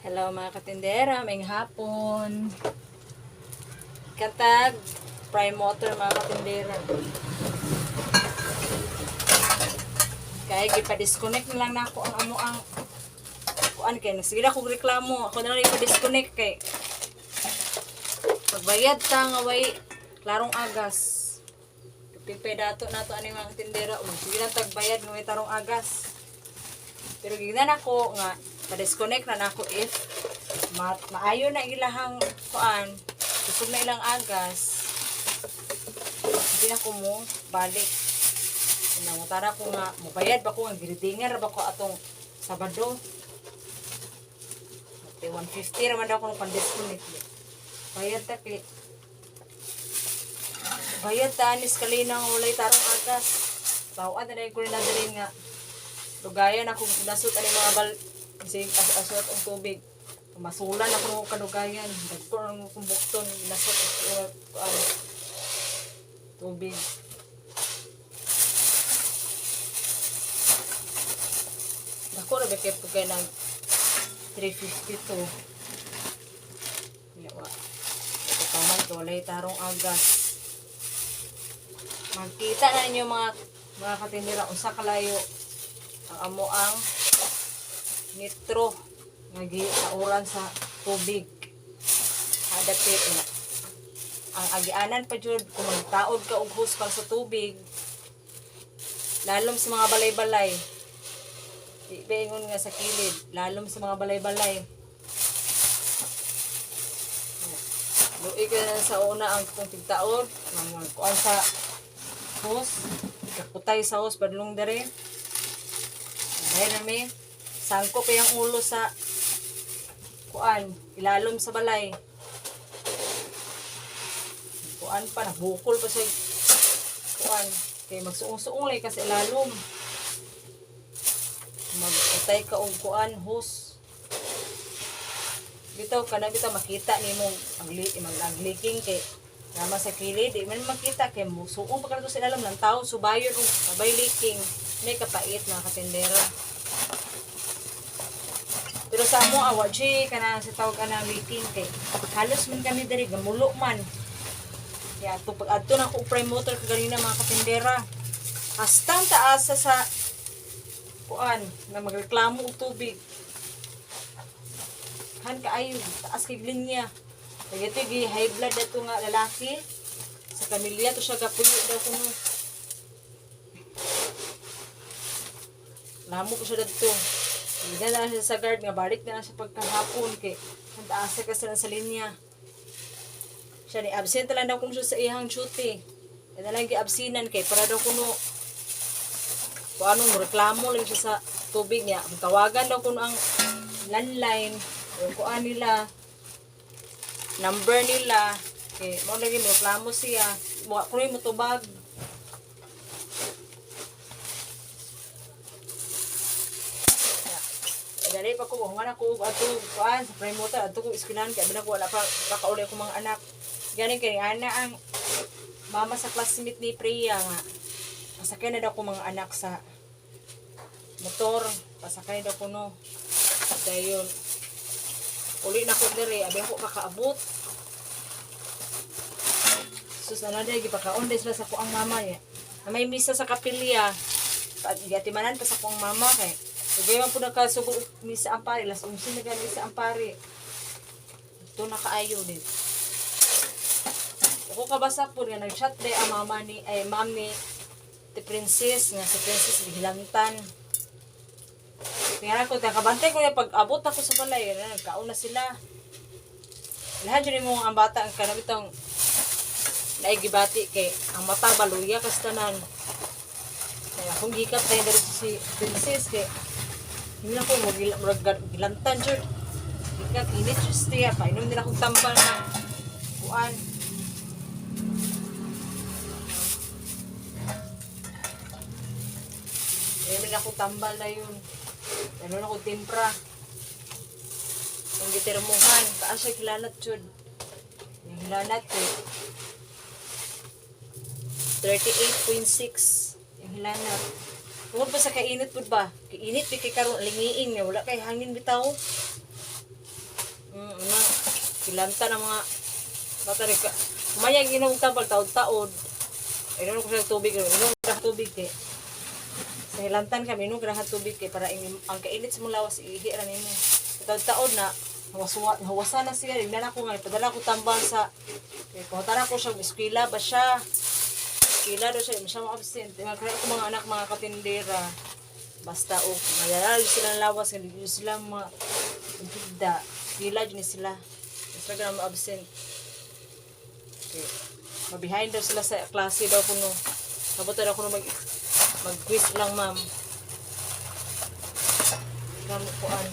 Hello mga katindera, may hapon. Katag, prime motor mga katindera. Kaya gipa-disconnect na lang na ako ang amo ang kuan kay sige na kog reklamo. Ako na lang ipa-disconnect kay pagbayad ta nga way klarong agas. Pipay dato nato ani mga katindera. Sige na tagbayad nga way tarong agas. Pero gignan ako nga pa-disconnect na nako if maayo na ilahang kuan, kusog na ilang agas. Hindi na ko mo balik. Nangutara ko nga mubayad ba ko ang gridingan ba ko atong Sabado. Ate 150 ra man daw ko pan-disconnect. Bayad ta kay bayad ta anis kalinang walay tarong agas. Tawad na ko na diri nga lugayan ako nasut ani mga bal kasi asot ang tubig. Masulan ako ng kadugayan. Dagko ang kumbukton nasut ang tubig. Dako ra bekep ko kay nag 352. Yawa. Ito taman ko walay tarong agas. Makita na ninyo mga katindera usa kalayo ang amo ang nitro nga giauran sa tubig. Adapit na. Ang agianan pa jud kung magtaod ka og hose pang sa tubig. Lalom sa mga balay-balay. Ibengon nga sa kilid, lalom sa mga balay-balay. Luig ka na sa una ang kung tigtaod, kuan sa hose, kakutay sa hose padlong dere. Dahil nami, sangko pa yung ulo sa kuan, ilalom sa balay. Kuan pa, nabukol pa sa kuan. Kaya magsuong-suong lang kasi ilalom. Magutay ka og kuan, hose. Bitaw ka na bitaw makita ni mong mag-leaking kay naman sa kilid. Di man makita kay suong pa ka sa ilalom ng tao, subayon o sabay leaking. May kapait mga katindera. Pero sa amo awa G kana sa tawag ka na leaking kay halos man kami diri gamulo man. Kaya ato pag adto na ko prime motor kaganina mga katindera. Hastang taas sa kuan nga magreklamo og tubig. Han kaayo taas kay linya. Kaya ito high blood dato nga lalaki. Sa pamilya to siya gapuyo daw kuno. Lamo ko siya dito. Hindi na siya sa guard nga balik na siya pagkahapon kay nataasa ka sila sa linya. Siya ni absent lang daw kung siya sa ihang duty. Kaya na lang gi-absinan kay para daw kuno kung anong reklamo lang siya sa tubig niya. Tawagan daw kuno ang landline o kuan nila number nila kay mo lagi reklamo siya. Kuno mo tubag. Dali pa ko nga ko ato kuan sa prime motor ato ko iskinan kay bina ko wala pa kakaulay ko mga anak. Gani kay ana ang mama sa classmate ni Priya nga. Pasakay na daw ko mga anak sa motor, pasakay daw ko no. Dayon. Uli na ko diri, abi ko kakaabot. Sus na dai gipakaon des sila sa ko ang mama niya. Na may misa sa kapilya. Gatimanan pa sa ko ang mama kayUgay man po nagkasugo ni sa Ampari. Las 11 na gani sa Ampari. Ito nakaayo din. Ako kabasa po nga nag-chat day ang mama ni, ay ma'am ni the princess. Nga si princess bihilantan. Tingnan ko, kabantay ko na pag-abot ako sa balay. Nagkaon na sila. Lahat yun mo ang bata ang kanabitang naigibati kay ang mata baluya kastanan. Kaya akong gikat tayo dari si princess kay hindi na ko magilantan dyan. Ikat, init just niya. Painom nila akong tambal na kuan. Painom nila akong tambal na yun. Painom na akong timpra. Ang gitermuhan. Taas siya kilanat dyan. Yung hilanat eh. 38.6. Yung hilanat. Tungod pa sa kainit po ba? Kainit, di kay karoon, lingiin niya. Wala kay hangin bitaw. Ano, kilanta ng mga bata rin ka. Kumayang inom tambal, taod-taod. Inom ko sa tubig, inom ko sa tubig eh. Sa hilantan kami, inom ko sa tubig eh, para ang kainit sa mong lawas, ihira nimo. Taod-taod na, hawasan na siya, rin ako nga, padala ko tambal sa, kuhatara ko siya, eskwela ba siya? Eskwela daw siya, siya ma-absent. Kaya ko mga anak, mga katindera. Basta o, mayalala sila ng lawas, hindi sila higda. Hila dyan sila. Basta ka na ma-absent. Okay. Mabihind daw sila sa klase daw kuno. Kabuto daw kuno mag-quiz lang ma'am. Kamukuan.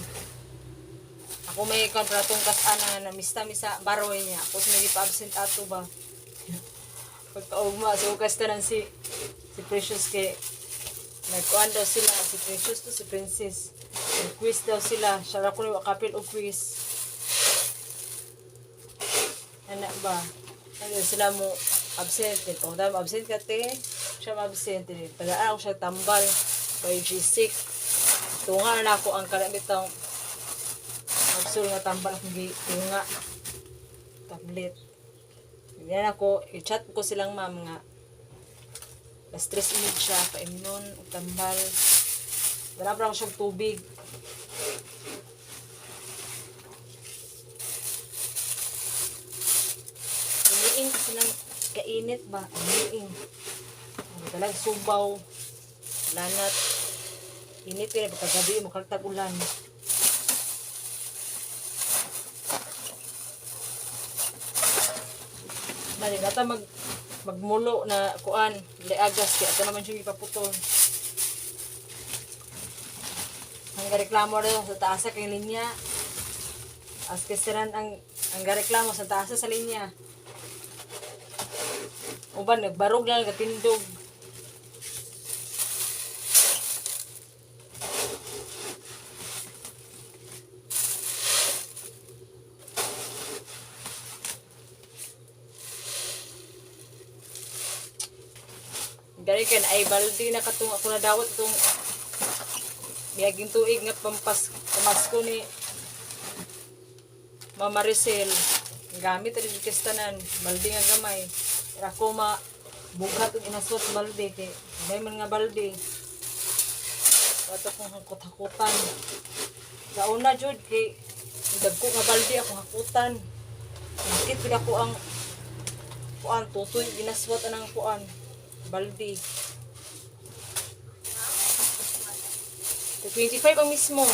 Ako may kontratong kas-ana na mista-misa baroy niya. Ako may pa-absent ato ba. Pagkaugma, so kastanan si Precious kay nagkuhan daw sila, si Precious to si Princess. Nag-quiz daw sila. Siya na kuno wakapil o quiz. Anak ba? Ano sila mo absent. Kung dahil absent ka te, siya ma-absent. Pag-aaral ko siya tambal by G6. Tunga na ako ang kalamitang magsul nga tambal akong tunga. Tablet. Yan ako, i-chat ko silang ma'am nga. Na-stress image siya, paimnon, tambal. Darabra ko siyang tubig. Umiing kasi lang kainit ba? Umiing. Talag subaw, lanat. Init kaya pagkagabi, makaltag ulan. Dali, nata magmulo na kuan, leagas, kaya ito naman siya ipaputol. Ang gareklamo rin sa taas kay linya. As kesiran ang gareklamo sa taas sa linya. Uban, nagbarog lang, katindog. Gari kan ay baldi na katong ako na dawat itong miyaging tuig nga pamasko ni Mama Maricel. Gamit rin yung kistanan, baldi nga gamay. Pero ako bughat yung inaswat baldi kay may man nga baldi. Ito kong hakot-hakutan. Sa una jud kay dagko nga baldi ako hakutan. Nakit pila ko ang kuan tutoy inaswat anang kuan baldi. 25 ang mismo.